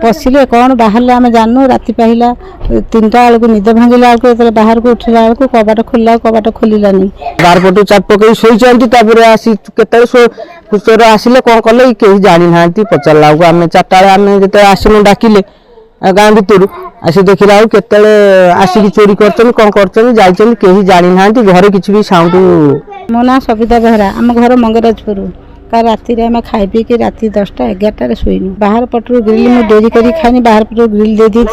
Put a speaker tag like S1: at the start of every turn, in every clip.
S1: पशिले कौन बाहर आम जानू राति पाइला 3टा बेलू निद भांगिला बेलू बाहर को उठला बेलू कबाट खोलला कबाट खोलानी
S2: बार पटू चाप पकई शोर आसी चोर आसिले कौन कले कहीं जानी ना पचारा आम 4टा आम जो आसनु डाकिले गाँ भितर आसी देखला केत आसिक चोरी कर कौन कर कहीं जानी ना घर किसी भी साउंड।
S1: मो ना सविता बेहरा आम घर मंगराजपुर का राति आम खाई पी कि राति 10टा 11टार शोनु बाहर पटू ग्रिल मुझे डेरी कर खानी बाहर पटू ग्रिल दे दी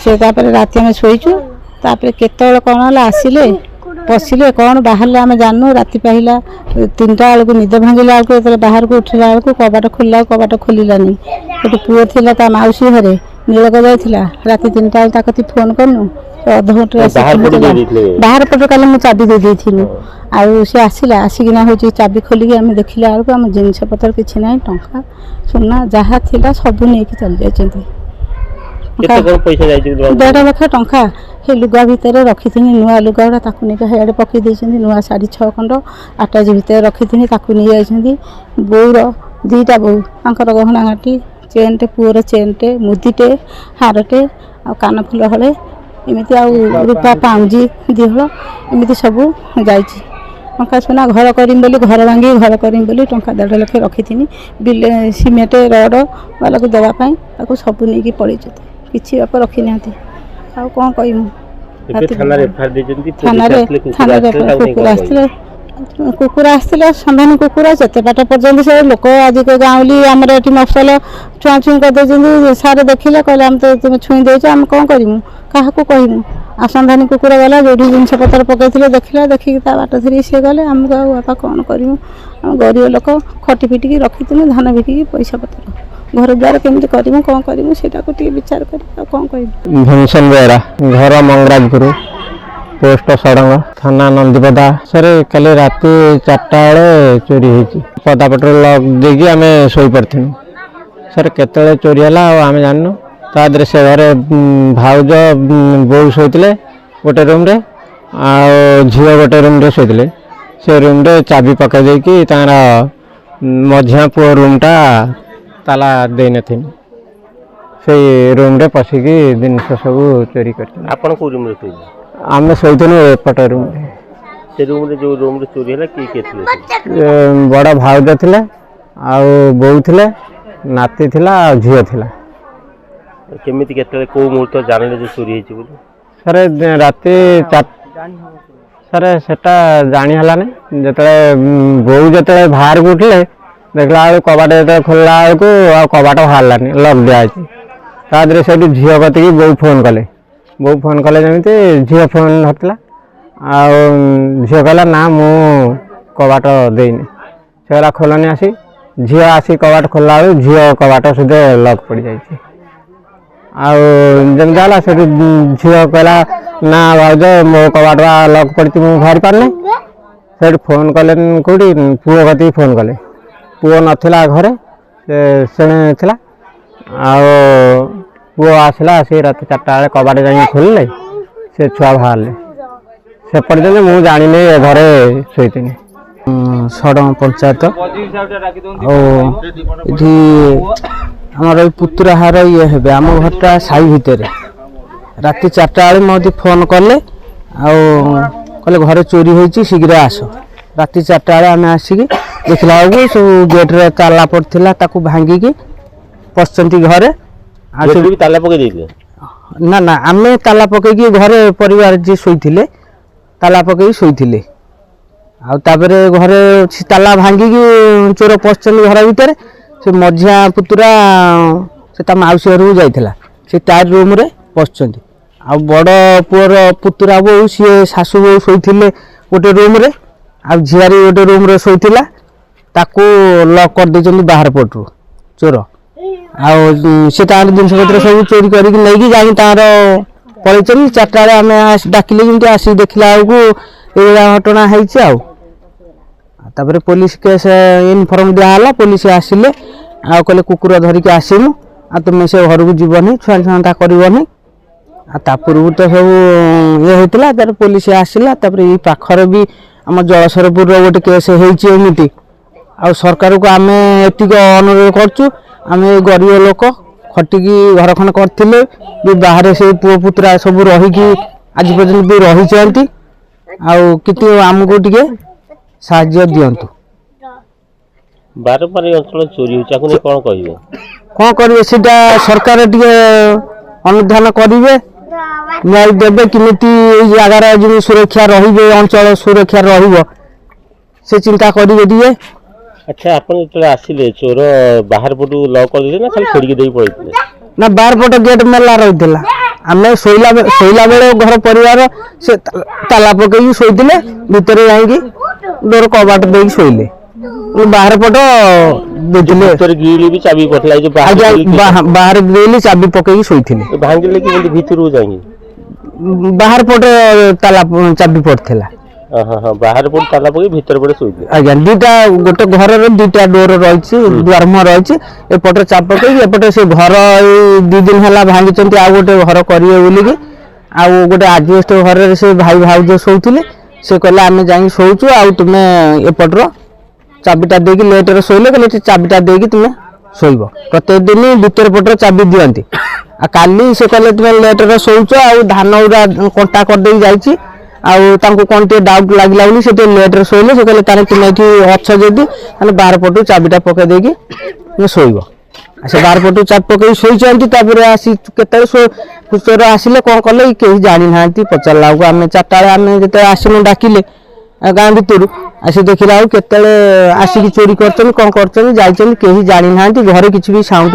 S1: से राति आम शोचु केत कौन है आसिले पशिले कौन बाहर आम जानू राति पाइला 3टा बेलू निद भांगिला बेलू बाहर को उठला बेलू कबाट खोलला कबाट खोलानी गोटे पुओ था मौसी घरे नीलक जाइला राति 3टा बेलू फोन करनु अध घंटे बाहर पटो कल मुझे चाबी दे दी आउ सी आसला आसिकिना हूँ चाबी खोलिक आम देखला बेलू आम जिनस पतर किसी ना टंका सुना जहाँ थी सब नहीं चली जाती 1.5 लाख टंका हे लुगा भितर रखी नुआ लुगा गुड़ा नहीं पकई देती नुआ साड़ी 6 खंड आटाज भितर रखी नहीं जाती बोर 2टा बो गहना घाटी चेनटे पुअर चेनटे मुदीटे हारटे आ कान फुल हले एमती आ रूपा पाउंजी दिहल एमती सब जा टंका सुना घर करीम बोली घर भांगी घर करीम बोली टंका 1.5 लाख रखी बिल सीमेंट रड वाला को देवाई सब नहीं पड़े किसी बाप रखी ना कौन कुकुर आसते संधानी कुकुर जिते बाट पर्यटन से लोक आज गाँवली आमर ये मफसल छुआ छुई करदे सारे देखिले कहले आम तो तुम छुई देच आम कौन करूँ क्या कहूँ आ संधानी कुकुर गला जो जिनस पतर पकई देखला देखिक बाट धरी सी गले आमको बापा कौन करूँ आम गरीब लोक खटी पिटिकी रखी धान बिकिकी पैसा पतर घर द्वार केमती करूँ कौन करूँ से विचार कर कौन कह
S2: भीमसेन बेहरा घर मंगराजपुर पोस्ट सड़ंग थाना नंदीपदा सर कल रात 4टा बेले चोरी होती पदा पटर लक देकी आम शोई पड़ू सर केतले चोरी है आम जानू तादे से घर भाउज बो शोते गोटे रूम रे झील गोटे रूम रे शोते से रूम रे चाबी पकई देकी तार मझिया पुओ रूमटा ताला दे नथि से रूम रे पशिकी जिनस सब चोरी कर आम शोचु एपट रूम
S3: से रूम रे जो रूम रे चोरी है किए
S2: बड़ भाउज थे बो थे नाती थिला झील थिला
S3: केमिति केतले को मुहूर्त जानले जो चोरी हेछि बोली
S2: सर राति सर सेटा जानी हलाने जतले बो जतले बाहर को उठले देखला कबाट जो खोलला को कबाट बाहरलानी लक दिया तादरे से झील कति बो फोन कले बो फोन कले जमी झील फोन धरला झील कहला ना मु कबाट देनी से गला खोलनी आसी झील आसी कबाट खोलला झील कबाट सुधे लक पड़ जाए आमती से झील कहला ना भाज मो कबाट लक पड़ी मुझे बाहरी पारना से फोन कले कौटी पुओ कति फोन कले पुओ नाला घरे से थी पुओ आसला से रात 4टा बेले कबाट जा खोलिले से छुआ बाहर से पर्यटन मुझे जानी घरे शोती सड़ंग पंचायत आमर पुतुरा हार ये हे आम घरटा साई भितर राति 4टा बेले मत फोन कले कहले घर चोरी होती शीघ्र आस राति 4टा बेले आम आसिक देखला बेलू सब गेट्रे ताला पड़ा भांगिकी पशंती घरे
S3: ताला पकई
S2: ना ना आम ताला पकईकी घरे परिवार जी शोते ताला पकई शोते आउे घरे ताला भांगिकी चोर पशंती घर भितर से मझिया पुतुरा से मौसी घर को जाइला से तार रूम रे पशंती आ बड़ पुअर पुतुरा बो सी शाशु बो शोते गोटे रूम रे आ झियारी गोटे रूम रे शोला ताकू लक कर देछन बाहर पटू चोर से जिनस पत्र सब चोरी करके जानी तार पलि 4टा बेले आम डाकिले जमी आसिक देखला बेलू ये घटना होपर पुलिस केस इनफर्म दिहला पुलिस आसिले कहले कुकुर धरिकी आसमु तुम से घर को जीवन छुआ छुआ करनी पूर्व तो सब ये होता तर पुलिस आसला ये पाखर भी आम जलसरपुर गोटे केस होमती आ सरकार को आम एतिक अनुरोध करचु आम गरीब लोक ଖଟିକି ଘର ଖଣ୍ଡେ କରିଥିଲେ ବି ବାହାରେ ସେଇ ପୁଅ ପୁତୁରା ସବୁ ରହିକି ଆଜି ପର୍ଯ୍ୟନ୍ତ ବି ରହିଛନ୍ତି। ଆଉ କିନ୍ତୁ ଆମକୁ ଟିକେ ସାହାଯ୍ୟ ଦିଅନ୍ତୁ।
S3: ବାରମ୍ବାର ଏ ଅଞ୍ଚଳ ଚୋରି ହେଉଛି, ଆକୁ ନେଇ କ'ଣ କହିବେ?
S2: କ'ଣ କରିବେ ସେଇଟା ସରକାର ଟିକେ ଅନୁଧ୍ୟାନ କରିବେ, ନ୍ୟାୟ ଦେବେ, କେମିତି ଏଇ ଜାଗାର ଯେମିତି ସୁରକ୍ଷା ରହିବେ, ଅଞ୍ଚଳ ସୁରକ୍ଷା ରହିବ ସେ ଚିନ୍ତା କରିବେ ଟିକେ।
S3: ଆଚ୍ଛା, ଆପଣ ଯେତେବେଳେ ଆସିଲେ ଚୋର ବାହାର ପଟୁ ଲକ୍ କରିଦେଲେ ନା ଖାଲି ଛିଡ଼ିକି ଦେଇକି ପଳେଇଥିଲେ?
S2: ନା ବାହାର ପଟ ଗେଟ୍ ମେଲା ରହିଥିଲା। ଆମେ ଶୋଇଲା ବେଳେ ଘର ପରିବାର ସେ ତାଲା ପକେଇକି ଶୋଇଥିଲେ, ଭିତରେ ଯାଇକି ଡୋର କବାଟ ଦେଇକି ଶୋଇଲେ, ବାହାର ପଟ ଦେଇଥିଲେ।
S3: ଭିତରେ ଗ୍ରିଲ୍ ବି ଚାବି ପଡ଼ିଥିଲା, ଏଇ ଯୋଉ
S2: ବାହାର ଗ୍ରିଲ୍ ଚାବି ପକେଇକି ଶୋଇଥିଲେ।
S3: ଭାଙ୍ଗିଲେ କି କେମିତି ଭିତରକୁ ଯାଇକି?
S2: ବାହାର ପଟେ ତାଲା ଚାବି ପଡ଼ିଥିଲା।
S3: ହଁ, ବାହାର ପଟୁ ତାଲା ପକେଇ ଭିତରେ ପଟେ ଶୋଇଥିଲେ।
S2: ଆଜ୍ଞା, ଦିଟା ଗୋଟେ ଘରର ଦିଟା ଡୋର ରହିଛି, ଦୁଆର ମୁହଁ ରହିଛି। ଏପଟେ ଚାପ ପକେଇକି ଏପଟେ ସେ ଘର ଏଇ 2 ଦିନ ହେଲା ଭାଙ୍ଗିଛନ୍ତି, ଆଉ ଗୋଟେ ଘର କରିବେ ବୋଲିକି। ଆଉ ଗୋଟେ ଆଜବେଷ୍ଟ ଘରରେ ସେ ଭାଇ ଭାଉଜ ଶୋଉଥିଲେ। ସେ କହିଲେ ଆମେ ଯାଇକି ଶୋଉଛୁ, ଆଉ ତୁମେ ଏପଟର ଚାବିଟା ଦେଇକି ଲେଟ୍ରେ ଶୋଇଲେ, କହିଲେ ଚାବିଟା ଦେଇକି ତୁମେ ଶୋଇବ। ପ୍ରତ୍ୟେକ ଦିନ ଭିତର ପଟର ଚାବି ଦିଅନ୍ତି। ଆଉ କାଲି ସେ କହିଲେ ତୁମେ ଲେଟ୍ରେ ଶୋଉଛ, ଆଉ ଧାନ ଗୁଡ଼ା କଣ୍ଟା କରିଦେଇକି ଯାଇଛି, ଆଉ ତାଙ୍କୁ କ'ଣ ଟିକେ ଡାଉଟ୍ ଲାଗିଲା ବୋଲି ସେ ଟିକେ ଲେଟ୍ରେ ଶୋଇଲେ। ସେ କହିଲେ ତାହେଲେ ତୁମେ ଏଠି ଅଛ ଯଦି ତାହେଲେ ବାହାର ପଟୁ ଚାବିଟା ପକେଇ ଦେଇକି ତୁମେ ଶୋଇବ। ସେ ବାହାର ପଟୁ ଚାବି ପକେଇ ଶୋଇଛନ୍ତି। ତାପରେ ଆସି କେତେବେଳେ ଚୋର ଆସିଲେ କ'ଣ କଲେ କେହି ଜାଣିନାହାନ୍ତି। ପଚାରିଲା ବେଳକୁ ଆମେ 4ଟା ବେଳେ ଆମେ ଯେତେବେଳେ ଆସିନୁ ଡାକିଲେ ଗାଁ ଭିତରୁ, ଆସି ଦେଖିଲା ବେଳକୁ କେତେବେଳେ ଆସିକି ଚୋରି କରିଛନ୍ତି, କ'ଣ କରିଛନ୍ତି, ଯାଇଛନ୍ତି, କେହି ଜାଣିନାହାନ୍ତି। ଘରେ କିଛି ବି ସାଉଣ୍ଡ